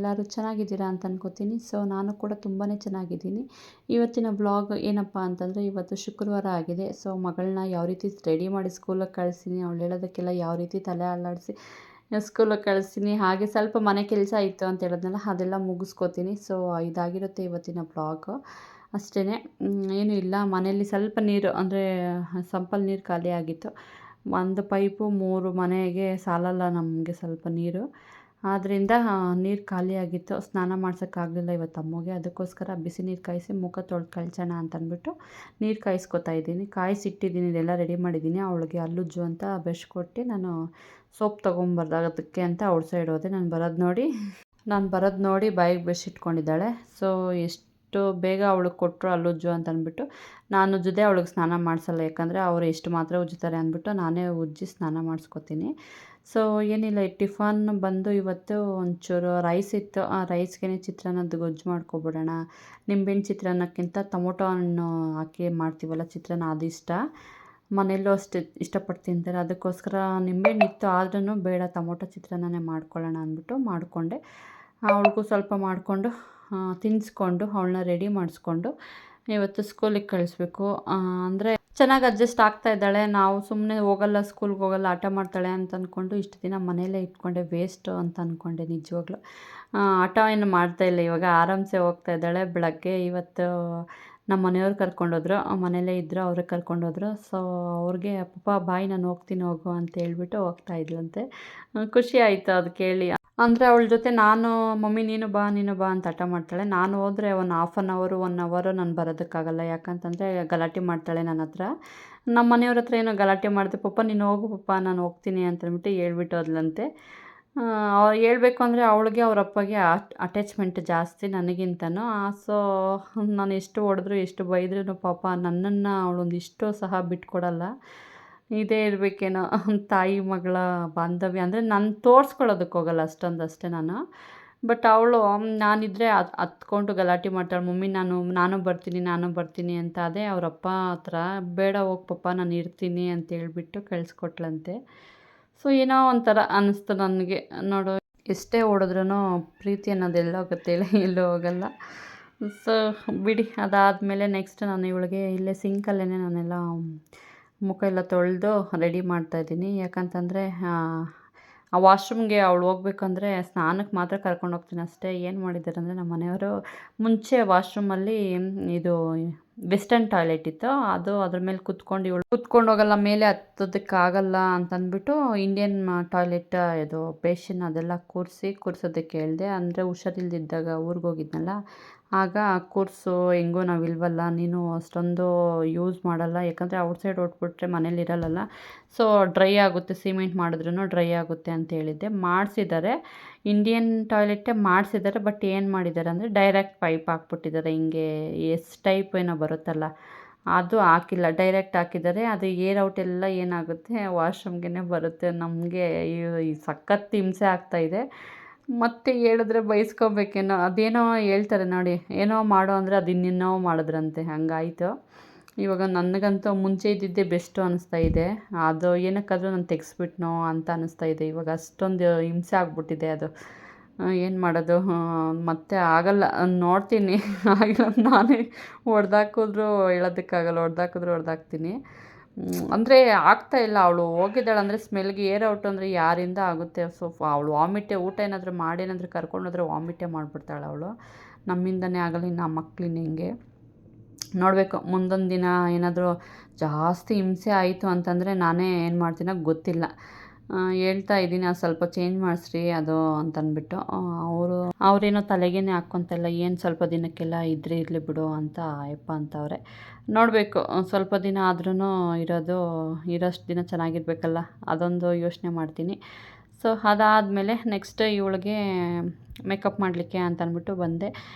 ಎಲ್ಲರೂ ಚೆನ್ನಾಗಿದ್ದೀರಾ ಅಂತ ಅನ್ಕೋತೀನಿ. ಸೊ ನಾನು ಕೂಡ ತುಂಬಾ ಚೆನ್ನಾಗಿದ್ದೀನಿ. ಇವತ್ತಿನ ಬ್ಲಾಗ್ ಏನಪ್ಪ ಅಂತಂದರೆ, ಇವತ್ತು ಶುಕ್ರವಾರ ಆಗಿದೆ. ಸೊ ಮಗಳನ್ನ ಯಾವ ರೀತಿ ರೆಡಿ ಮಾಡಿ ಸ್ಕೂಲಿಗೆ ಕಳಿಸ್ತೀನಿ, ಅವಳು ಹೇಳೋದಕ್ಕೆಲ್ಲ ಯಾವ ರೀತಿ ತಲೆ ಅಲ್ಲಾಡಿಸಿ ಸ್ಕೂಲಿಗೆ ಕಳಿಸ್ತೀನಿ, ಹಾಗೆ ಸ್ವಲ್ಪ ಮನೆ ಕೆಲಸ ಇತ್ತು ಅಂತ ಹೇಳಿದ್ನಲ್ಲ, ಅದೆಲ್ಲ ಮುಗಿಸ್ಕೋತೀನಿ. ಸೊ ಇದಾಗಿರುತ್ತೆ ಇವತ್ತಿನ ಬ್ಲಾಗ್. ಅಷ್ಟೇ, ಏನೂ ಇಲ್ಲ. ಮನೆಯಲ್ಲಿ ಸ್ವಲ್ಪ ನೀರು ಅಂದರೆ ಸಂಪಲ್ ನೀರು ಖಾಲಿ ಆಗಿತ್ತು. ಒಂದು ಪೈಪು 3 ಮನೆಗೆ ಸಾಲಲ್ಲ ನಮಗೆ ಸ್ವಲ್ಪ ನೀರು. ಆದ್ದರಿಂದ ನೀರು ಖಾಲಿಯಾಗಿತ್ತು. ಸ್ನಾನ ಮಾಡ್ಸೋಕ್ಕಾಗಲಿಲ್ಲ ಇವತ್ತು ಅಮ್ಮಗೆ. ಅದಕ್ಕೋಸ್ಕರ ಬಿಸಿ ನೀರು ಕಾಯಿಸಿ ಮುಖ ತೊಳೆದು ಕಳ್ಸೋಣ ಅಂತಂದ್ಬಿಟ್ಟು ನೀರು ಕಾಯಿಸ್ಕೊತಾ ಇದ್ದೀನಿ. ಕಾಯಿಸಿಟ್ಟಿದ್ದೀನಿ, ಇದೆಲ್ಲ ರೆಡಿ ಮಾಡಿದ್ದೀನಿ. ಅವಳಿಗೆ ಹಲ್ಲುಜ್ಜು ಅಂತ ಬ್ರಷ್ ಕೊಟ್ಟು ನಾನು ಸೋಪ್ ತೊಗೊಂಬರ್ದಾಗದಕ್ಕೆ ಅಂತ ಔಟ್ ಸೈಡ್ ಹೋದೆ. ನಾನು ಬರೋದು ನೋಡಿ ಬಾಯಿಗೆ ಬ್ರಷ್ ಇಟ್ಕೊಂಡಿದ್ದಾಳೆ. ಸೊ ಎಷ್ಟು ಬೇಗ ಅವಳಿಗೆ ಕೊಟ್ಟರು ಹಲ್ಲುಜ್ಜು ಅಂತ ಅಂದ್ಬಿಟ್ಟು ನಾನು ಉಜ್ಜದೆ, ಅವಳಿಗೆ ಸ್ನಾನ ಮಾಡಿಸಲ್ಲ. ಯಾಕಂದರೆ ಅವರು ಎಷ್ಟು ಮಾತ್ರ ಉಜ್ಜುತ್ತಾರೆ ಅಂದ್ಬಿಟ್ಟು ನಾನೇ ಉಜ್ಜಿ ಸ್ನಾನ ಮಾಡಿಸ್ಕೊತೀನಿ. ಸೊ ಏನಿಲ್ಲ, ಟಿಫನ್ ಬಂದು ಇವತ್ತು ಒಂಚೂರು ರೈಸ್ ಇತ್ತು. ಆ ರೈಸ್ಗೆ ಚಿತ್ರಾನ್ನದ ಗೊಜ್ಜು ಮಾಡ್ಕೊಬಿಡೋಣ. ನಿಂಬೆಹಣ್ಣು ಚಿತ್ರಾನ್ನಕ್ಕಿಂತ ಟೊಮೊಟೊ ಹಣ್ಣು ಹಾಕಿ ಮಾಡ್ತೀವಲ್ಲ ಚಿತ್ರಾನ್ನ, ಅದು ಇಷ್ಟ. ಮನೆಯಲ್ಲೂ ಅಷ್ಟೇ ಇಷ್ಟಪಟ್ಟು ತಿಂತಾರೆ. ಅದಕ್ಕೋಸ್ಕರ ನಿಂಬೆಹಣ್ಣು ಇತ್ತು, ಆದ್ರೂ ಬೇಡ ಟೊಮೊಟೊ ಚಿತ್ರಾನ್ನನೇ ಮಾಡ್ಕೊಳ್ಳೋಣ ಅಂದ್ಬಿಟ್ಟು ಮಾಡಿಕೊಂಡೆ. ಅವಳಿಗೂ ಸ್ವಲ್ಪ ಮಾಡಿಕೊಂಡು ತಿನ್ನಿಸ್ಕೊಂಡು ಅವಳನ್ನ ರೆಡಿ ಮಾಡಿಸ್ಕೊಂಡು ಇವತ್ತು ಸ್ಕೂಲಿಗೆ ಕಳಿಸ್ಬೇಕು. ಅಂದರೆ ಚೆನ್ನಾಗಿ ಅಡ್ಜಸ್ಟ್ ಆಗ್ತಾ ಇದ್ದಾಳೆ. ನಾವು ಸುಮ್ಮನೆ ಹೋಗಲ್ಲ, ಸ್ಕೂಲ್ಗೆ ಹೋಗಲ್ಲ, ಹಠ ಮಾಡ್ತಾಳೆ ಅಂತ ಅಂದ್ಕೊಂಡು ಇಷ್ಟು ದಿನ ಮನೆಯಲ್ಲೇ ಇಟ್ಕೊಂಡೆ, ವೇಸ್ಟು ಅಂತ ಅಂದ್ಕೊಂಡೆ. ನಿಜವಾಗ್ಲೂ ಹಠ ಏನು ಮಾಡ್ತಾಯಿಲ್ಲ. ಇವಾಗ ಆರಾಮ್ಸೆ ಹೋಗ್ತಾ ಇದ್ದಾಳೆ. ಬೆಳಗ್ಗೆ ಇವತ್ತು ನಮ್ಮ ಮನೆಯವ್ರು ಕರ್ಕೊಂಡೋದ್ರು, ಮನೇಲೇ ಇದ್ದರು, ಅವ್ರಿಗೆ ಕರ್ಕೊಂಡೋದ್ರು. ಸೊ ಅವ್ರಿಗೆ ಪಾಪ ಬಾಯ್ ನಾನು ಹೋಗ್ತೀನಿ ಹೋಗು ಅಂತ ಹೇಳ್ಬಿಟ್ಟು ಹೋಗ್ತಾ ಇದ್ಲಂತೆ. ಖುಷಿ ಆಯಿತು ಅದು ಕೇಳಿ. ಅಂದರೆ ಅವಳ ಜೊತೆ ನಾನು ಮಮ್ಮಿ ನೀನು ಬಾ ಅಂತ ಹಠ ಮಾಡ್ತಾಳೆ. ನಾನು ಹೋದರೆ ಒಂದು 1 ಅವರ್ ನಾನು ಬರೋದಕ್ಕಾಗಲ್ಲ. ಯಾಕಂತಂದರೆ ಗಲಾಟೆ ಮಾಡ್ತಾಳೆ ನನ್ನ ಹತ್ರ. ನಮ್ಮ ಮನೆಯವ್ರ ಹತ್ರ ಏನೋ ಗಲಾಟೆ ಮಾಡಿದೆ, ಪಪ್ಪ ನೀನು ಹೋಗು ಪಪ್ಪ ನಾನು ಹೋಗ್ತೀನಿ ಅಂತಂದ್ಬಿಟ್ಟು ಹೇಳ್ಬಿಟ್ಟು ಹೋದ್ಲಂತೆ. ಹೇಳ್ಬೇಕು ಅಂದರೆ ಅವಳಿಗೆ ಅವ್ರ ಅಪ್ಪಗೆ ಅಟ್ಯಾಚ್ಮೆಂಟ್ ಜಾಸ್ತಿ ನನಗಿಂತನೂ. ಸೊ ನಾನು ಎಷ್ಟು ಹೊಡೆದ್ರು ಎಷ್ಟು ಬೈದ್ರೂ ಪಾಪ ನನ್ನನ್ನು ಅವಳೊಂದಿಷ್ಟು ಸಹ ಬಿಟ್ಕೊಡಲ್ಲ. ಇದೇ ಇರಬೇಕೇನೋ ತಾಯಿ ಮಗಳ ಬಾಂಧವ್ಯ. ಅಂದರೆ ನಾನು ತೋರಿಸ್ಕೊಳ್ಳೋದಕ್ಕೆ ಹೋಗಲ್ಲ ಅಷ್ಟೇ ನಾನು. ಬಟ್ ಅವಳು ನಾನಿದ್ದರೆ ಹತ್ಕೊಂಡು ಗಲಾಟೆ ಮಾಡ್ತಾಳೆ, ಮಮ್ಮಿ ನಾನು ಬರ್ತೀನಿ ಅಂತ. ಅದೇ ಅವರಪ್ಪ ಹತ್ರ ಬೇಡ ಹೋಗಿ ಪಪ್ಪ ನಾನು ಇರ್ತೀನಿ ಅಂತ ಹೇಳ್ಬಿಟ್ಟು ಕಳಿಸ್ಕೊಟ್ಲಂತೆ. ಸೊ ಏನೋ ಒಂಥರ ಅನ್ನಿಸ್ತು ನನಗೆ. ನೋಡು, ಎಷ್ಟೇ ಹೊಡೆದ್ರೂ ಪ್ರೀತಿ ಅನ್ನೋದು ಎಲ್ಲೋಗುತ್ತೆ ಹೇಳಿ, ಎಲ್ಲೂ ಹೋಗಲ್ಲ. ಸೊ ಬಿಡಿ, ಅದಾದಮೇಲೆ ನೆಕ್ಸ್ಟ್ ನಾನು ಇವಳಿಗೆ ಇಲ್ಲೇ ಸಿಂಕಲ್ಲೇ ನಾನೆಲ್ಲ ಮುಖ ಎಲ್ಲ ತೊಳೆದು ರೆಡಿ ಮಾಡ್ತಾಯಿದ್ದೀನಿ. ಯಾಕಂತಂದರೆ ಆ ವಾಶ್ರೂಮ್ಗೆ ಅವಳು ಹೋಗ್ಬೇಕಂದ್ರೆ ಸ್ನಾನಕ್ಕೆ ಮಾತ್ರ ಕರ್ಕೊಂಡು ಹೋಗ್ತೀನಿ ಅಷ್ಟೇ. ಏನು ಮಾಡಿದ್ದಾರೆ ಅಂದರೆ ನಮ್ಮ ಮನೆಯವರು, ಮುಂಚೆ ವಾಶ್ರೂಮಲ್ಲಿ ಇದು ವೆಸ್ಟರ್ನ್ ಟಾಯ್ಲೆಟ್ ಇತ್ತು, ಅದು ಅದ್ರ ಮೇಲೆ ಕುತ್ಕೊಂಡು ಹೋಗಲ್ಲ, ಮೇಲೆ ಹತ್ತೋದಕ್ಕಾಗಲ್ಲ ಅಂತಂದ್ಬಿಟ್ಟು ಇಂಡಿಯನ್ ಟಾಯ್ಲೆಟ್ ಇದು ಬೇಷನ್ ಅದೆಲ್ಲ ಕೂರ್ಸೋದಕ್ಕೆ ಹೇಳಿದೆ. ಅಂದರೆ ಹುಷಾರಿಲ್ದಿದ್ದಾಗ ಊರಿಗೆ ಹೋಗಿದ್ನಲ್ಲ, ಆಗ ಕೂರಿಸು, ಹೆಂಗೋ ನಾವು ಇಲ್ವಲ್ಲ, ನೀನು ಅಷ್ಟೊಂದು ಯೂಸ್ ಮಾಡಲ್ಲ, ಯಾಕಂದರೆ ಔಟ್ಸೈಡ್ ಹೊಟ್ಬಿಟ್ರೆ ಮನೇಲಿ ಇರಲ್ಲ, ಸೊ ಡ್ರೈ ಆಗುತ್ತೆ, ಸಿಮೆಂಟ್ ಮಾಡಿದ್ರೂ ಡ್ರೈ ಆಗುತ್ತೆ ಅಂತ ಹೇಳಿದ್ದೆ. ಮಾಡಿಸಿದ್ದಾರೆ, ಇಂಡಿಯನ್ ಟಾಯ್ಲೆಟೇ ಮಾಡಿಸಿದ್ದಾರೆ. ಬಟ್ ಏನು ಮಾಡಿದ್ದಾರೆ ಅಂದರೆ ಡೈರೆಕ್ಟ್ ಪೈಪ್ ಹಾಕ್ಬಿಟ್ಟಿದ್ದಾರೆ. ಹಿಂಗೆ ಟೈಪ್ ಏನೋ ಬರುತ್ತಲ್ಲ, ಅದು ಹಾಕಿಲ್ಲ, ಡೈರೆಕ್ಟ್ ಹಾಕಿದ್ದಾರೆ. ಅದು ಏರ್ ಔಟ್ ಎಲ್ಲ ಏನಾಗುತ್ತೆ ವಾಶ್ರೂಮ್ಗೆ ಬರುತ್ತೆ. ನಮಗೆ ಈ ಸಖತ್ ಹಿಂಸೆ ಆಗ್ತಾಯಿದೆ. ಮತ್ತೆ ಹೇಳಿದ್ರೆ ಬೈಸ್ಕೊಬೇಕೇನೋ. ಅದೇನೋ ಹೇಳ್ತಾರೆ ನೋಡಿ, ಏನೋ ಮಾಡೋ ಅಂದರೆ ಅದು ಇನ್ನೇನೋ ಮಾಡಿದ್ರಂತೆ, ಹಂಗಾಯಿತು. ಇವಾಗ ನನಗಂತೂ ಮುಂಚೆ ಇದ್ದಿದ್ದೇ ಬೆಸ್ಟು ಅನ್ನಿಸ್ತಾ ಇದೆ. ಅದು ಏನಕ್ಕಾದರೂ ನಾನು ತೆಗೆಸ್ಬಿಟ್ನೋ ಅಂತ ಅನ್ನಿಸ್ತಾ ಇದೆ. ಇವಾಗ ಅಷ್ಟೊಂದು ಹಿಂಸೆ ಆಗ್ಬಿಟ್ಟಿದೆ ಅದು. ಏನು ಮಾಡೋದು, ಮತ್ತೆ ಆಗಲ್ಲ, ನೋಡ್ತೀನಿ. ಆಗಿಲ್ಲ ನಾನೇ ಹೊಡೆದಾಕಿದ್ರು ಹೇಳೋದಕ್ಕಾಗಲ್ಲ, ಹೊಡೆದಾಕ್ತೀನಿ. ಅಂದರೆ ಆಗ್ತಾಯಿಲ್ಲ. ಅವಳು ಹೋಗಿದ್ದಾಳೆ ಅಂದರೆ ಸ್ಮೆಲ್ಗೆ ಏರ್ ಔಟ್ ಅಂದರೆ ಯಾರಿಂದ ಆಗುತ್ತೆ. ಸೊ ಅವಳು ಊಟ ಏನಾದರೂ ಮಾಡಿ ಏನಾದರೂ ಕರ್ಕೊಂಡೋದ್ರೆ ವಾಮಿಟೇ ಮಾಡಿಬಿಡ್ತಾಳೆ ಅವಳು. ನಮ್ಮಿಂದನೇ ಆಗಲ್ಲ, ಇನ್ನು ಆ ಮಕ್ಳಿನ ಹೆಂಗೆ ನೋಡಬೇಕು. ಮುಂದೊಂದು ದಿನ ಏನಾದರೂ ಜಾಸ್ತಿ ಹಿಂಸೆ ಆಯಿತು ಅಂತಂದರೆ ನಾನೇ ಏನು ಮಾಡ್ತೀನೋ ಗೊತ್ತಿಲ್ಲ. ಹೇಳ್ತಾ ಇದ್ದೀನಿ, ಅದು ಸ್ವಲ್ಪ ಚೇಂಜ್ ಮಾಡಿಸ್ರಿ ಅದು ಅಂತಂದ್ಬಿಟ್ಟು. ಅವರೇನೋ ತಲೆಗೇನೆ ಹಾಕ್ಕೊತಲ್ಲ, ಏನು ಸ್ವಲ್ಪ ದಿನಕ್ಕೆಲ್ಲ ಇರಲಿ ಬಿಡು ಅಂತ ಅಯ್ಯಪ್ಪ ಅಂತವ್ರೆ. ನೋಡಬೇಕು, ಸ್ವಲ್ಪ ದಿನ ಆದ್ರೂ ಇರೋಷ್ಟು ದಿನ ಚೆನ್ನಾಗಿರ್ಬೇಕಲ್ಲ, ಅದೊಂದು ಯೋಚನೆ ಮಾಡ್ತೀನಿ. ಸೊ ಅದಾದಮೇಲೆ ನೆಕ್ಸ್ಟ್ ಇವಳಿಗೆ ಮೇಕಪ್ ಮಾಡಲಿಕ್ಕೆ ಅಂತ ಅಂದ್ಬಿಟ್ಟು ಬಂದೆ.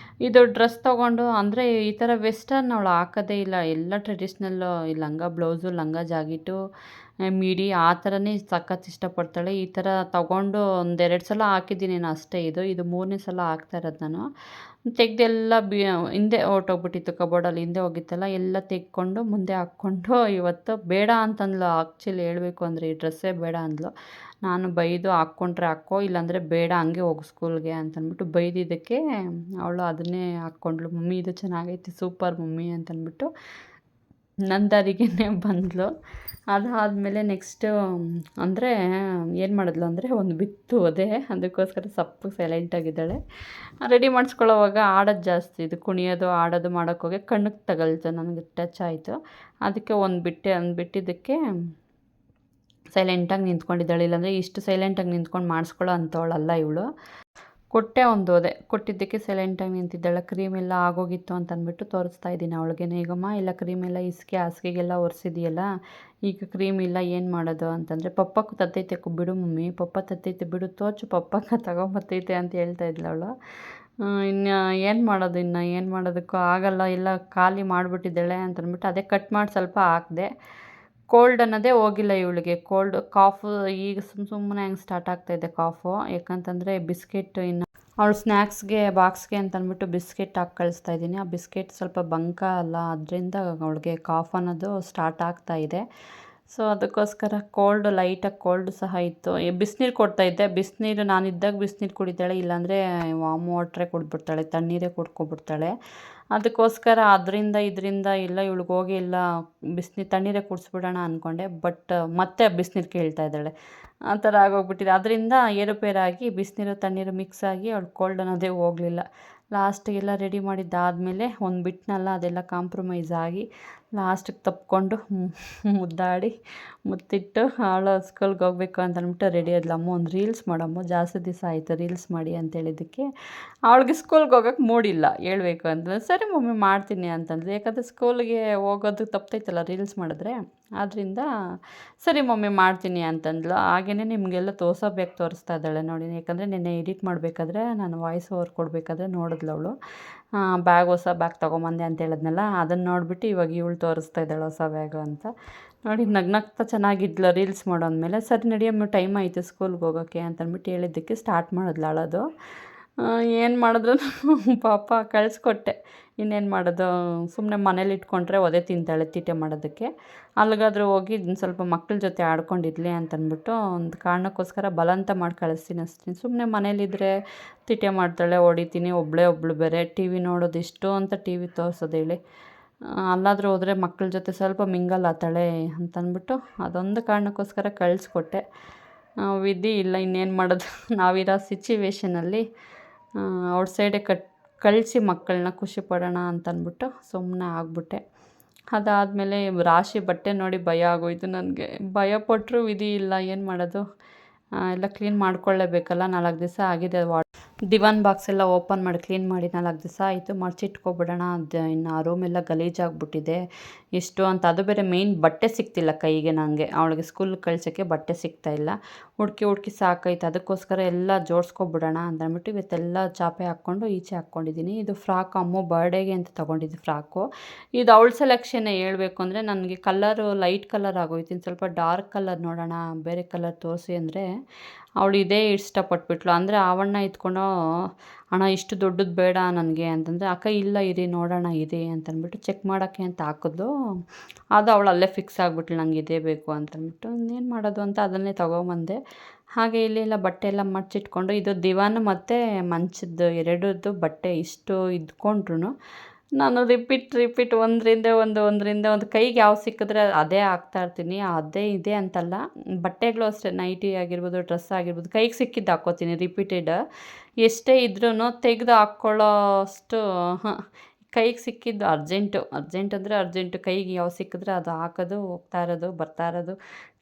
ಇದು ಡ್ರೆಸ್ ತೊಗೊಂಡು, ಅಂದರೆ ಈ ಥರ ವೆಸ್ಟರ್ನ್ ಅವಳು ಹಾಕೋದೇ ಇಲ್ಲ, ಎಲ್ಲ ಟ್ರೆಡಿಷ್ನಲ್ಲು. ಈ ಲಂಗ ಬ್ಲೌಸು, ಲಂಗ ಜಾಕೆಟು, ಮಿಡಿ ಆ ಥರನೇ ಸಖತ್ ಇಷ್ಟಪಡ್ತಾಳೆ. ಈ ಥರ ತಗೊಂಡು ಒಂದೆರಡು ಸಲ ಹಾಕಿದ್ದೀನಿ ನಾನು ಅಷ್ಟೇ. ಇದು ಮೂರನೇ ಸಲ ಹಾಕ್ತಾ ಇರೋದು ನಾನು. ತೆಗ್ದೆಲ್ಲ ಹಿಂದೆ ಹೊರ್ಟೋಗ್ಬಿಟ್ಟಿತ್ತು, ಕಬೋರ್ಡಲ್ಲಿ ಹಿಂದೆ ಹೋಗಿತ್ತಲ್ಲ, ಎಲ್ಲ ತೆಗ್ಕೊಂಡು ಮುಂದೆ ಹಾಕ್ಕೊಂಡು ಇವತ್ತು ಬೇಡ ಅಂತಂದ್ಲು. ಆ್ಯಕ್ಚುಲಿ ಹೇಳಬೇಕು ಅಂದರೆ ಈ ಡ್ರೆಸ್ಸೇ ಬೇಡ ಅಂದ್ಲು. ನಾನು ಬೈದು ಹಾಕ್ಕೊಂಡ್ರೆ ಹಾಕ್ಕೋ, ಇಲ್ಲಾಂದರೆ ಬೇಡ ಹಂಗೆ ಹೋಗು ಸ್ಕೂಲ್ಗೆ ಅಂತಂದ್ಬಿಟ್ಟು ಬೈದಿದ್ದಕ್ಕೆ ಅವಳು ಅದನ್ನೇ ಹಾಕ್ಕೊಂಡ್ಳು. ಮಮ್ಮಿ ಇದು ಚೆನ್ನಾಗೈತೆ, ಸೂಪರ್ ಮಮ್ಮಿ ಅಂತಂದ್ಬಿಟ್ಟು ನನ್ನ ದಾರಿಗೇ ಬಂದಳು. ಅದಾದಮೇಲೆ ನೆಕ್ಸ್ಟು ಅಂದರೆ ಏನು ಮಾಡಿದ್ಲು ಅಂದರೆ ಒಂದು ಬಿತ್ತು ಹೋದೆ, ಅದಕ್ಕೋಸ್ಕರ ಸೈಲೆಂಟಾಗಿದ್ದಾಳೆ. ರೆಡಿ ಮಾಡಿಸ್ಕೊಳ್ಳೋವಾಗ ಆಡೋದು ಜಾಸ್ತಿ, ಇದು ಕುಣಿಯೋದು ಆಡೋದು ಮಾಡೋಕ್ಕೋಗಿ ಕಣ್ಣಿಗೆ ತಗಲ್ತು, ನನಗೆ ಟಚ್ ಆಯಿತು. ಅದಕ್ಕೆ ಒಂದು ಬಿಟ್ಟಿದ್ದಕ್ಕೆ ಸೈಲೆಂಟಾಗಿ ನಿಂತ್ಕೊಂಡಿದ್ದಾಳೆ. ಇಲ್ಲಾಂದರೆ ಇಷ್ಟು ಸೈಲೆಂಟಾಗಿ ನಿಂತ್ಕೊಂಡು ಮಾಡಿಸ್ಕೊಳ್ಳೋ ಅಂಥವಳಲ್ಲ ಇವಳು. ಕೊಟ್ಟೆ ಒಂದು ಹೋದೆ, ಕೊಟ್ಟಿದ್ದಕ್ಕೆ ಸೈಲೆಂಟಾಗಿ ನಿಂತಿದ್ದಾಳೆ. ಕ್ರೀಮೆಲ್ಲ ಆಗೋಗಿತ್ತು ಅಂತಂದ್ಬಿಟ್ಟು ತೋರಿಸ್ತಾ ಇದ್ದೀನಿ ಅವಳಿಗೆ. ಈಗಮ್ಮ ಇಲ್ಲ ಕ್ರೀಮೆಲ್ಲ ಹಾಸಿಗೆಗೆಲ್ಲ ಒರೆಸಿದೆಯಲ್ಲ, ಈಗ ಕ್ರೀಮ್ ಇಲ್ಲ, ಏನು ಮಾಡೋದು ಅಂತಂದರೆ, ಪಪ್ಪಕ್ಕೆ ತತ್ತೈತೆ ಬಿಡು ಮಮ್ಮಿ, ಪಪ್ಪ ತತ್ತೈತೆ ಬಿಡು, ತೋಚು ಪಪ್ಪಕ್ಕೆ ತಗೊಂಬತ್ತೈತೆ ಅಂತ ಹೇಳ್ತಾ ಇದ್ಲು ಅವಳು. ಇನ್ನು ಏನು ಮಾಡೋದಕ್ಕೂ ಆಗಲ್ಲ, ಇಲ್ಲ ಖಾಲಿ ಮಾಡಿಬಿಟ್ಟಿದ್ದಾಳೆ ಅಂತಂದ್ಬಿಟ್ಟು ಅದೇ ಕಟ್ ಮಾಡಿ ಸ್ವಲ್ಪ ಹಾಕಿದೆ. ಕೋಲ್ಡ್ ಅನ್ನೋದೇ ಹೋಗಿಲ್ಲ ಇವಳಿಗೆ. ಕಾಫು ಈಗ ಸುಮ್ಮನೆ ಹಂಗೆ ಸ್ಟಾರ್ಟ್ ಆಗ್ತಾಯಿದೆ ಕಾಫು. ಯಾಕಂತಂದರೆ ಬಿಸ್ಕೆಟ್ ಇನ್ನು ಅವಳು ಸ್ನ್ಯಾಕ್ಸ್ಗೆ ಬಾಕ್ಸ್ಗೆ ಅಂತಂದ್ಬಿಟ್ಟು ಬಿಸ್ಕೆಟ್ ಹಾಕಿ ಕಳಿಸ್ತಾ ಇದ್ದೀನಿ. ಆ ಬಿಸ್ಕೆಟ್ ಸ್ವಲ್ಪ ಬಂಕ ಅಲ್ಲ, ಅದರಿಂದ ಅವಳಿಗೆ ಕಾಫ್ ಅನ್ನೋದು ಸ್ಟಾರ್ಟ್ ಆಗ್ತಾಯಿದೆ. ಸೊ ಅದಕ್ಕೋಸ್ಕರ ಲೈಟಾಗಿ ಕೋಲ್ಡ್ ಸಹ ಇತ್ತು. ಬಿಸಿನೀರು ಕೊಡ್ತಾಯಿದ್ದೆ. ಬಿಸಿನೀರು ನಾನಿದ್ದಾಗ ಬಿಸಿನೀರು ಕುಡಿತಾಳೆ, ಇಲ್ಲಾಂದರೆ ವಾಮ್ ವಾಟ್ರೇ ಕುಡಿದ್ಬಿಡ್ತಾಳೆ, ತಣ್ಣೀರೇ ಕುಡ್ಕೊಬಿಡ್ತಾಳೆ. ಅದಕ್ಕೋಸ್ಕರ ಇದರಿಂದ ಇಲ್ಲ ಇವಳಿಗೆ ಹೋಗಿ ಇಲ್ಲ ತಣ್ಣೀರೇ ಕುಡಿಸ್ಬಿಡೋಣ ಅಂದ್ಕೊಂಡೆ. ಬಟ್ ಮತ್ತೆ ಬಿಸಿನೀರು ಕೇಳ್ತಾ ಇದ್ದಾಳೆ. ಆ ಥರ ಆಗೋಗ್ಬಿಟ್ಟಿದೆ. ಅದರಿಂದ ಏರುಪೇರಾಗಿ ಬಿಸಿನೀರು ತಣ್ಣೀರು ಮಿಕ್ಸ್ ಆಗಿ ಅವಳು ಕೋಲ್ಡ್ ಅನ್ನೋದೇ ಹೋಗಲಿಲ್ಲ. ಲಾಸ್ಟಿಗೆಲ್ಲ ರೆಡಿ ಮಾಡಿದ್ದಾದಮೇಲೆ ಒಂದು ಬಿಟ್ಟನಲ್ಲ, ಅದೆಲ್ಲ ಕಾಂಪ್ರಮೈಸ್ ಆಗಿ ಲಾಸ್ಟಿಗೆ ತಪ್ಪಿಕೊಂಡು ಮುದ್ದಾಡಿ ಮುತ್ತಿಟ್ಟು ಅವಳು ಸ್ಕೂಲ್ಗೆ ಹೋಗ್ಬೇಕು ಅಂತ ಅಂದ್ಬಿಟ್ಟು ರೆಡಿ ಆದ್ಲು. ಅಮ್ಮ ಒಂದು ರೀಲ್ಸ್ ಮಾಡಮ್ಮ, ಜಾಸ್ತಿ ದಿವಸ ಆಯಿತು ರೀಲ್ಸ್ ಮಾಡಿ ಅಂತ ಹೇಳಿದ್ದಕ್ಕೆ ಅವಳಿಗೆ ಸ್ಕೂಲ್ಗೆ ಹೋಗೋಕ್ಕೆ ಮೂಡಿಲ್ಲ ಹೇಳ್ಬೇಕು ಅಂತಂದ್ರೆ. ಸರಿ ಮಮ್ಮಿ ಮಾಡ್ತೀನಿ ಅಂತಂದ್ಲು. ಯಾಕಂದರೆ ಸ್ಕೂಲ್ಗೆ ಹೋಗೋದು ತಪ್ತೈತಲ್ಲ ರೀಲ್ಸ್ ಮಾಡಿದ್ರೆ, ಆದ್ದರಿಂದ ಸರಿ ಮಮ್ಮಿ ಮಾಡ್ತೀನಿ ಅಂತಂದ್ಲು. ಹಾಗೆಯೇ ನಿಮಗೆಲ್ಲ ತೋರಿಸ್ತಾ ಇದ್ದಾಳೆ ನೋಡಿ. ಯಾಕಂದರೆ ನಿನ್ನೆ ಎಡಿಟ್ ಮಾಡಬೇಕಾದ್ರೆ ನಾನು ವಾಯ್ಸ್ ಓವರ್ ಕೊಡಬೇಕಾದ್ರೆ ನೋಡಿದ್ಲು ಅವಳು. ಹೊಸ ಬ್ಯಾಗ್ ತೊಗೊಂಬಂದೆ ಅಂತ ಹೇಳಿದ್ನಲ್ಲ, ಅದನ್ನು ನೋಡಿಬಿಟ್ಟು ಇವಾಗ ಇವಳು ತೋರಿಸ್ತಾ ಇದ್ದಾಳೆ ಹೊಸ ಬ್ಯಾಗು ಅಂತ ನೋಡಿ. ನಗ್ನಗ್ತಾ ಚೆನ್ನಾಗಿದ್ಲು ರೀಲ್ಸ್ ಮಾಡೋಂದಮೇಲೆ. ಸರಿ ನಡಿಯಮ್ಮ ಟೈಮ್ ಆಯಿತು ಸ್ಕೂಲ್ಗೆ ಹೋಗೋಕ್ಕೆ ಅಂತಂದ್ಬಿಟ್ಟು ಹೇಳಿದ್ದಕ್ಕೆ ಸ್ಟಾರ್ಟ್ ಮಾಡಿದ್ಲು ಅಳೋದು. ಏನು ಮಾಡಿದ್ರು ಪಾಪ ಕಳಿಸ್ಕೊಟ್ಟೆ. ಇನ್ನೇನು ಮಾಡೋದು, ಸುಮ್ಮನೆ ಮನೇಲಿ ಇಟ್ಕೊಂಡ್ರೆ ಒದೆ ತಿಂತಾಳೆ ತೀಟೆ ಮಾಡೋದಕ್ಕೆ. ಅಲ್ಲಿಗಾದ್ರೂ ಹೋಗಿ ಸ್ವಲ್ಪ ಮಕ್ಕಳ ಜೊತೆ ಆಡ್ಕೊಂಡಿದ್ಲಿ ಅಂತಂದ್ಬಿಟ್ಟು ಒಂದು ಕಾರಣಕ್ಕೋಸ್ಕರ ಬಲವಂತ ಮಾಡಿ ಕಳಿಸ್ತೀನಿ ಅಷ್ಟೇ. ಸುಮ್ಮನೆ ಮನೇಲಿದ್ದರೆ ತೀಟೆ ಮಾಡ್ತಾಳೆ, ಹೊಡಿತೀನಿ. ಒಬ್ಬಳು ಬೇರೆ ಟಿ ವಿ ನೋಡೋದು ಇಷ್ಟು ಅಂತ ಟಿ ವಿ ತೋರಿಸೋದು ಹೇಳಿ. ಅಲ್ಲಾದರೂ ಹೋದರೆ ಮಕ್ಕಳ ಜೊತೆ ಸ್ವಲ್ಪ ಮಿಂಗಲ್ ಆತಾಳೆ ಅಂತಂದ್ಬಿಟ್ಟು ಅದೊಂದು ಕಾರಣಕ್ಕೋಸ್ಕರ ಕಳಿಸ್ಕೊಟ್ಟೆ. ವಿಧಿ ಇಲ್ಲ, ಇನ್ನೇನು ಮಾಡೋದು. ನಾವಿರೋ ಸಿಚುವೇಷನಲ್ಲಿ ಔಟ್ಸೈಡೇ ಕಳಿಸಿ ಮಕ್ಕಳನ್ನ ಖುಷಿ ಪಡೋಣ ಅಂತಂದ್ಬಿಟ್ಟು ಸುಮ್ಮನೆ ಆಗ್ಬಿಟ್ಟೆ. ಅದಾದಮೇಲೆ ರಾಶಿ ಬಟ್ಟೆ ನೋಡಿ ಭಯ ಆಗೋಯ್ತು ನನಗೆ. ಭಯಪಟ್ಟರೂ ವಿಧಿ ಇಲ್ಲ, ಏನು ಮಾಡೋದು. ಎಲ್ಲ ಕ್ಲೀನ್ ಮಾಡ್ಕೊಳ್ಳೇಬೇಕಲ್ಲ. 4 ದಿವಸ ಆಗಿದೆ. ದಿವಾನ್ ಬಾಕ್ಸ್ ಎಲ್ಲ ಓಪನ್ ಮಾಡಿ ಕ್ಲೀನ್ ಮಾಡಿ 4 ದಿವಸ ಆಯಿತು. ಮಡಚಿಟ್ಕೊಬಿಡೋಣ. ಇನ್ನು ಆ ರೂಮೆಲ್ಲ ಗಲೀಜಾಗ್ಬಿಟ್ಟಿದೆ ಎಷ್ಟು ಅಂತ. ಅದು ಬೇರೆ ಮೇಯ್ನ್ ಬಟ್ಟೆ ಸಿಗ್ತಿಲ್ಲ ಕೈಗೆ ನನಗೆ. ಅವಳಿಗೆ ಸ್ಕೂಲ್ಗೆ ಕಳ್ಸೋಕ್ಕೆ ಬಟ್ಟೆ ಸಿಗ್ತಾಯಿಲ್ಲ. ಹುಡುಕಿ ಸಾಕಾಯ್ತು. ಅದಕ್ಕೋಸ್ಕರ ಎಲ್ಲ ಜೋಡಿಸ್ಕೊಬಿಡೋಣ ಅಂತಂದ್ಬಿಟ್ಟು ಇವತ್ತೆಲ್ಲ ಚಾಪೆ ಹಾಕ್ಕೊಂಡು ಈಚೆ ಹಾಕ್ಕೊಂಡಿದ್ದೀನಿ. ಇದು ಫ್ರಾಕ್ ಅಮ್ಮ ಬರ್ಡೇಗೆ ಅಂತ ತೊಗೊಂಡಿದ್ದು ಫ್ರಾಕು. ಇದು ಅವಳ ಸೆಲೆಕ್ಷನ್ನೇ ಹೇಳ್ಬೇಕು ಅಂದರೆ. ನನಗೆ ಕಲರು ಲೈಟ್ ಕಲರ್ ಆಗೋಯ್ತು. ಇನ್ನು ಸ್ವಲ್ಪ ಡಾರ್ಕ್ ಕಲರ್ ನೋಡೋಣ, ಬೇರೆ ಕಲರ್ ತೋರಿಸಿ ಅಂದರೆ ಅವಳು ಇದೇ ಇಷ್ಟಪಟ್ಬಿಟ್ಲು. ಅಂದರೆ ಆವಣ್ಣ ಇಟ್ಕೊಂಡು ಅಣ್ಣ ಇಷ್ಟು ದೊಡ್ಡದು ಬೇಡ ನನಗೆ ಅಂತಂದರೆ, ಅಕ್ಕ ಇಲ್ಲ ಇರಿ ನೋಡೋಣ ಇದೆ ಅಂತಂದ್ಬಿಟ್ಟು ಚೆಕ್ ಮಾಡೋಕ್ಕೆ ಅಂತ ಹಾಕಿದ್ಲು. ಅದು ಅವಳು ಅಲ್ಲೇ ಫಿಕ್ಸ್ ಆಗಿಬಿಟ್ಲು, ನಂಗೆ ಇದೇ ಬೇಕು ಅಂತಂದ್ಬಿಟ್ಟು. ಇನ್ನೇನು ಮಾಡೋದು ಅಂತ ಅದನ್ನೇ ತೊಗೊಂಬಂದೆ. ಹಾಗೆ ಇಲ್ಲೆಲ್ಲ ಬಟ್ಟೆ ಎಲ್ಲ ಮಡಚಿಟ್ಕೊಂಡು, ಇದು ದಿವಾನ್ ಮತ್ತು ಮಂಚದ್ದು ಎರಡದ್ದು ಬಟ್ಟೆ ಇಷ್ಟು ಇದ್ಕೊಂಡ್ರು ನಾನು ರಿಪೀಟ್ ಒಂದರಿಂದ ಒಂದು ಕೈಗೆ ಯಾವ ಸಿಕ್ಕಿದ್ರೆ ಅದೇ ಹಾಕ್ತಾಯಿರ್ತೀನಿ. ಅದೇ ಇದೆ ಅಂತಲ್ಲ, ಬಟ್ಟೆಗಳು ಅಷ್ಟೇ, ನೈಟಿ ಆಗಿರ್ಬೋದು, ಡ್ರೆಸ್ ಆಗಿರ್ಬೋದು, ಕೈಗೆ ಸಿಕ್ಕಿದ್ದು ಹಾಕ್ಕೋತೀನಿ ರಿಪೀಟೆಡ್. ಎಷ್ಟೇ ಇದ್ರೂ ತೆಗೆದು ಹಾಕ್ಕೊಳ್ಳೋ ಅಷ್ಟು ಕೈಗೆ ಸಿಕ್ಕಿದ್ದು ಅರ್ಜೆಂಟ್ ಅಂದರೆ ಅರ್ಜೆಂಟು. ಕೈಗೆ ಯಾವ ಸಿಕ್ಕಿದ್ರೆ ಅದು ಹಾಕೋದು, ಹೋಗ್ತಾ ಇರೋದು, ಬರ್ತಾ ಇರೋದು,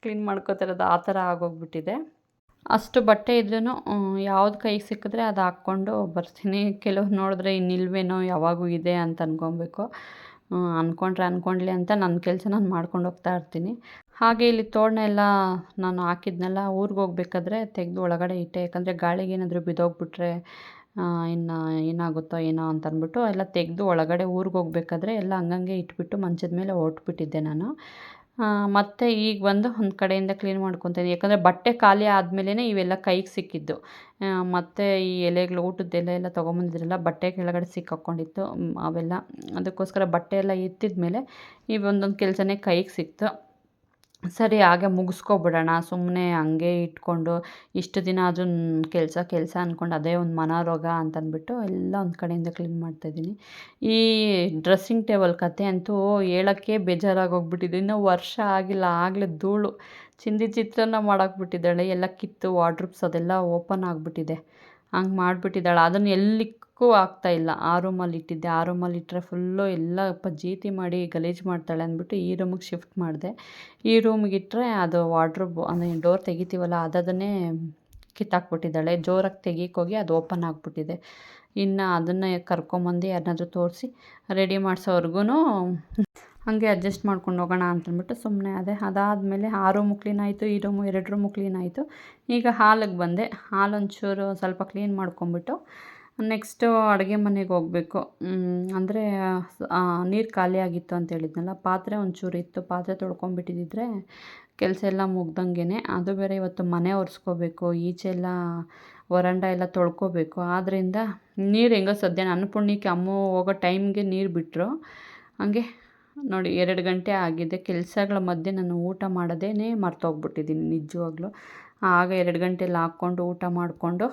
ಕ್ಲೀನ್ ಮಾಡ್ಕೋತಾ ಇರೋದು, ಆ ಥರ ಆಗೋಗ್ಬಿಟ್ಟಿದೆ. ಅಷ್ಟು ಬಟ್ಟೆ ಇದ್ರೂ ಯಾವ್ದು ಕೈಗೆ ಸಿಕ್ಕಿದ್ರೆ ಅದು ಹಾಕ್ಕೊಂಡು ಬರ್ತೀನಿ. ಕೆಲವ್ರು ನೋಡಿದ್ರೆ ಇನ್ನಿಲ್ವೇನೋ ಯಾವಾಗೂ ಇದೆ ಅಂತ ಅಂದ್ಕೊಬೇಕು. ಅಂದ್ಕೊಂಡ್ಲಿ ಅಂತ ನನ್ನ ಕೆಲಸ ನಾನು ಮಾಡ್ಕೊಂಡು ಹೋಗ್ತಾ ಇರ್ತೀನಿ. ಹಾಗೆ ಇಲ್ಲಿ ತೋರಣ ಎಲ್ಲ ನಾನು ಹಾಕಿದ್ನೆಲ್ಲ ಊರಿಗೆ ಹೋಗ್ಬೇಕಾದ್ರೆ ತೆಗೆದು ಒಳಗಡೆ ಇಟ್ಟೆ. ಯಾಕಂದರೆ ಗಾಳಿಗೆ ಏನಾದರೂ ಬಿದ್ದೋಗ್ಬಿಟ್ರೆ ಇನ್ನು ಏನಾಗುತ್ತೋ ಏನೋ ಅಂತಂದ್ಬಿಟ್ಟು ಎಲ್ಲ ತೆಗೆದು ಒಳಗಡೆ ಊರಿಗೆ ಹೋಗ್ಬೇಕಾದ್ರೆ ಎಲ್ಲ ಹಂಗಂಗೆ ಇಟ್ಬಿಟ್ಟು ಮಂಚದ ಮೇಲೆ ಹೊರಟ್ಬಿಟ್ಟಿದ್ದೆ ನಾನು. ಮತ್ತು ಈಗ ಬಂದು ಒಂದು ಕಡೆಯಿಂದ ಕ್ಲೀನ್ ಮಾಡ್ಕೊತೀನಿ. ಯಾಕಂದರೆ ಬಟ್ಟೆ ಖಾಲಿ ಆದಮೇಲೆ ಇವೆಲ್ಲ ಕೈಗೆ ಸಿಕ್ಕಿದ್ದು. ಮತ್ತು ಈ ಎಲೆಗಳು ಊಟದ ಎಲೆ ಎಲ್ಲ ತೊಗೊಂಬಂದಿದ್ರಲ್ಲ, ಬಟ್ಟೆ ಕೆಳಗಡೆ ಸಿಕ್ಕಾಕ್ಕೊಂಡಿತ್ತು ಅವೆಲ್ಲ. ಅದಕ್ಕೋಸ್ಕರ ಬಟ್ಟೆ ಎಲ್ಲ ಎತ್ತಿದ ಮೇಲೆ ಈ ಒಂದೊಂದು ಕೆಲಸನೇ ಕೈಗೆ ಸಿಕ್ತು. ಸರಿ ಹಾಗೆ ಮುಗಿಸ್ಕೊಬಿಡೋಣ, ಸುಮ್ಮನೆ ಹಂಗೆ ಇಟ್ಕೊಂಡು ಇಷ್ಟು ದಿನ ಆದ್ರೂ ಕೆಲಸ ಅಂದ್ಕೊಂಡು ಅದೇ ಒಂದು ಮನೋರೋಗ ಅಂತಂದ್ಬಿಟ್ಟು ಎಲ್ಲ ಒಂದು ಕಡೆಯಿಂದ ಕ್ಲೀನ್ ಮಾಡ್ತಾಯಿದ್ದೀನಿ. ಈ ಡ್ರೆಸ್ಸಿಂಗ್ ಟೇಬಲ್ ಕತೆ ಅಂತೂ ಹೇಳೋಕ್ಕೆ ಬೇಜಾರಾಗೋಗ್ಬಿಟ್ಟಿದೆ. ಇನ್ನೂ ವರ್ಷ ಆಗಿಲ್ಲ, ಆಗಲೇ ಧೂಳು ಚಿಂದಿ ಚಿತ್ರಾನ್ನ ಮಾಡಾಕ್ಬಿಟ್ಟಿದ್ದಾಳೆ. ಎಲ್ಲ ಕಿತ್ತು ವಾರ್ಡ್ರೋಬ್ಸ್ ಅದೆಲ್ಲ ಓಪನ್ ಆಗಿಬಿಟ್ಟಿದೆ. ಹಂಗೆ ಮಾಡಿಬಿಟ್ಟಿದ್ದಾಳೆ. ಅದನ್ನು ಎಲ್ಲಿಕ್ಕೂ ಆಗ್ತಾಯಿಲ್ಲ. ಆ ರೂಮಲ್ಲಿ ಇಟ್ಟಿದ್ದೆ, ಆ ರೂಮಲ್ಲಿ ಇಟ್ಟರೆ ಫುಲ್ಲು ಎಲ್ಲ ಜೀತಿ ಮಾಡಿ ಗಲೀಜು ಮಾಡ್ತಾಳೆ ಅಂದ್ಬಿಟ್ಟು ಈ ರೂಮಿಗೆ ಶಿಫ್ಟ್ ಮಾಡಿದೆ. ಈ ರೂಮಿಗಿಟ್ಟರೆ ಅದು ವಾರ್ಡ್ರೋಬ್ ಅಂದರೆ ಡೋರ್ ತೆಗಿತೀವಲ್ಲ ಅದನ್ನೇ ಕಿತ್ತಾಕ್ಬಿಟ್ಟಿದ್ದಾಳೆ. ಜೋರಾಗಿ ತೆಗಿಯೋಕ್ಕೋಗಿ ಅದು ಓಪನ್ ಆಗಿಬಿಟ್ಟಿದೆ. ಇನ್ನು ಅದನ್ನು ಕರ್ಕೊಂಬಂದು ಯಾರನ್ನಾದ್ರೂ ತೋರಿಸಿ ರೆಡಿ ಮಾಡಿಸೋವರೆಗೂ ಹಾಗೆ ಅಡ್ಜಸ್ಟ್ ಮಾಡ್ಕೊಂಡು ಹೋಗೋಣ ಅಂತಂದ್ಬಿಟ್ಟು ಸುಮ್ಮನೆ ಅದೇ. ಅದಾದಮೇಲೆ ಆ ರೂಮು ಕ್ಲೀನ್ ಆಯಿತು, ಈ ರೂಮು 2 ರೂಮು ಕ್ಲೀನ್ ಆಯಿತು. ಈಗ ಹಾಲಿಗೆ ಬಂದೆ. ಹಾಲು ಒಂಚೂರು ಸ್ವಲ್ಪ ಕ್ಲೀನ್ ಮಾಡ್ಕೊಂಬಿಟ್ಟು ನೆಕ್ಸ್ಟು ಅಡುಗೆ ಮನೆಗೆ ಹೋಗಬೇಕು. ಅಂದರೆ ನೀರು ಖಾಲಿ ಆಗಿತ್ತು ಅಂತ ಹೇಳಿದ್ನಲ್ಲ, ಪಾತ್ರೆ ಒಂಚೂರು ಇತ್ತು, ಪಾತ್ರೆ ತೊಳ್ಕೊಂಬಿಟ್ಟಿದ್ದರೆ ಕೆಲಸ ಎಲ್ಲ ಮುಗ್ದಂಗೆ. ಅದು ಬೇರೆ ಇವತ್ತು ಮನೆ ಒರೆಸ್ಕೋಬೇಕು, ಈಚೆ ಎಲ್ಲ ವರಂಡ ಎಲ್ಲ ತೊಳ್ಕೊಬೇಕು. ಆದ್ದರಿಂದ ನೀರು ಹೆಂಗೋ ಸದ್ಯ ನನ್ನ ಪುಣ್ಯಕ್ಕೆ ಅಮ್ಮ ಹೋಗೋ ಟೈಮ್ಗೆ ನೀರು ಬಿಟ್ಟರು. ಹಂಗೆ ನೋಡಿ 2 ಗಂಟೆ ಆಗಿದೆ. ಕೆಲಸಗಳ ಮಧ್ಯೆ ನಾನು ಊಟ ಮಾಡೋದೇ ಮರ್ತೋಗ್ಬಿಟ್ಟಿದ್ದೀನಿ ನಿಜವಾಗ್ಲೂ. ಆಗ 2 ಗಂಟೆಲಿ ಹಾಕ್ಕೊಂಡು ಊಟ ಮಾಡಿಕೊಂಡು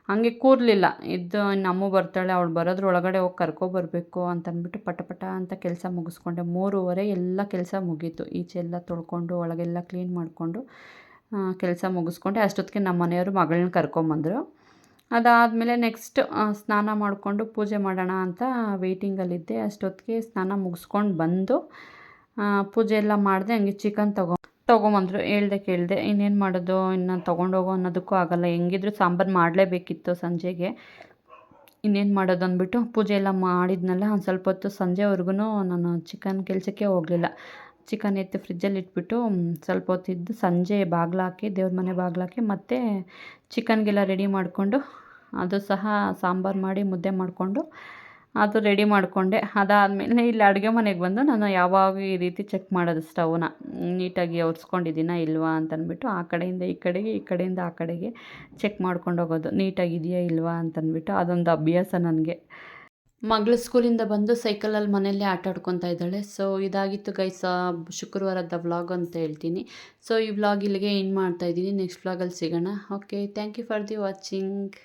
ಹಂಗೆ ಕೂರಲಿಲ್ಲ. ಇನ್ನು ಅಮ್ಮ ಬರ್ತಾಳೆ, ಅವಳು ಬರೋದ್ರೊಳಗಡೆ ಹೋಗಿ ಕರ್ಕೊಬರಬೇಕು ಅಂತಂದ್ಬಿಟ್ಟು ಪಟ ಅಂತ ಕೆಲಸ ಮುಗಿಸ್ಕೊಂಡೆ. 3:30 ಎಲ್ಲ ಕೆಲಸ ಮುಗೀತು. ಈಚೆ ಎಲ್ಲ ತೊಳ್ಕೊಂಡು ಒಳಗೆಲ್ಲ ಕ್ಲೀನ್ ಮಾಡಿಕೊಂಡು ಕೆಲಸ ಮುಗಿಸ್ಕೊಂಡೆ. ಅಷ್ಟೊತ್ತಿಗೆ ನಮ್ಮ ಮನೆಯವರು ಮಗಳನ್ನ ಕರ್ಕೊಂಬಂದರು. ಅದಾದಮೇಲೆ ನೆಕ್ಸ್ಟ್ ಸ್ನಾನ ಮಾಡಿಕೊಂಡು ಪೂಜೆ ಮಾಡೋಣ ಅಂತ ವೆಯ್ಟಿಂಗಲ್ಲಿದ್ದೆ. ಅಷ್ಟೊತ್ತಿಗೆ ಸ್ನಾನ ಮುಗಿಸ್ಕೊಂಡು ಬಂದು ಪೂಜೆ ಎಲ್ಲ ಮಾಡಿದೆ. ಹಂಗೆ ಚಿಕನ್ ತೊಗೊಂಬಂದರು. ಹೇಳ್ದೆ ಕೇಳಿದೆ, ಇನ್ನೇನು ಮಾಡೋದು, ಇನ್ನು ತೊಗೊಂಡೋಗೋ ಅನ್ನೋದಕ್ಕೂ ಆಗೋಲ್ಲ. ಹೆಂಗಿದ್ರು ಸಾಂಬಾರು ಮಾಡಲೇಬೇಕಿತ್ತು ಸಂಜೆಗೆ. ಇನ್ನೇನು ಮಾಡೋದು ಅಂದ್ಬಿಟ್ಟು ಪೂಜೆ ಎಲ್ಲ ಮಾಡಿದ್ನಲ್ಲ, ಒಂದು ಸ್ವಲ್ಪ ಹೊತ್ತು ಸಂಜೆವರೆಗೂ ನಾನು ಚಿಕನ್ ಕೆಲಸಕ್ಕೆ ಹೋಗಲಿಲ್ಲ. ಚಿಕನ್ ಎತ್ತಿ ಫ್ರಿಜ್ಜಲ್ಲಿ ಇಟ್ಬಿಟ್ಟು ಸ್ವಲ್ಪ ಹೊತ್ತಿದ್ದು ಸಂಜೆ ಬಾಗಿಲಾಕಿ, ದೇವ್ರ ಮನೆ ಬಾಗಿಲಾಕಿ ಮತ್ತೆ ಚಿಕನ್ಗೆಲ್ಲ ರೆಡಿ ಮಾಡಿಕೊಂಡು ಅದು ಸಹ ಸಾಂಬಾರು ಮಾಡಿ ಮುದ್ದೆ ಮಾಡಿಕೊಂಡು ಅದು ರೆಡಿ ಮಾಡಿಕೊಂಡೆ. ಅದಾದಮೇಲೆ ಇಲ್ಲಿ ಅಡುಗೆ ಮನೆಗೆ ಬಂದು ನಾನು ಯಾವಾಗ ಈ ರೀತಿ ಚೆಕ್ ಮಾಡೋದು ಸ್ಟವ್ನ ನೀಟಾಗಿ ಒರೆಸ್ಕೊಂಡಿದ್ದೀನಾ ಇಲ್ವಾ ಅಂತಂದ್ಬಿಟ್ಟು ಆ ಕಡೆಯಿಂದ ಈ ಕಡೆಗೆ, ಈ ಕಡೆಯಿಂದ ಆ ಕಡೆಗೆ ಚೆಕ್ ಮಾಡ್ಕೊಂಡು ಹೋಗೋದು ನೀಟಾಗಿದೆಯಾ ಇಲ್ವಾ ಅಂತಂದ್ಬಿಟ್ಟು. ಅದೊಂದು ಅಭ್ಯಾಸ ನನಗೆ. ಮಗಳು ಸ್ಕೂಲಿಂದ ಬಂದು ಸೈಕಲಲ್ಲಿ ಮನೆಯಲ್ಲೇ ಆಟ ಆಡ್ಕೊತಾ ಇದ್ದಾಳೆ. ಸೊ ಇದಾಗಿತ್ತು ಗೈಸ್ ಶುಕ್ರವಾರದ ವ್ಲಾಗ್ ಅಂತ ಹೇಳ್ತೀನಿ. ಸೊ ಈ ವ್ಲಾಗ್ ಇಲ್ಲಿಗೆ ಎಂಡ್ ಮಾಡ್ತಾಯಿದ್ದೀನಿ. ನೆಕ್ಸ್ಟ್ ವ್ಲಾಗಲ್ಲಿ ಸಿಗೋಣ. Okay, thank you for the watching.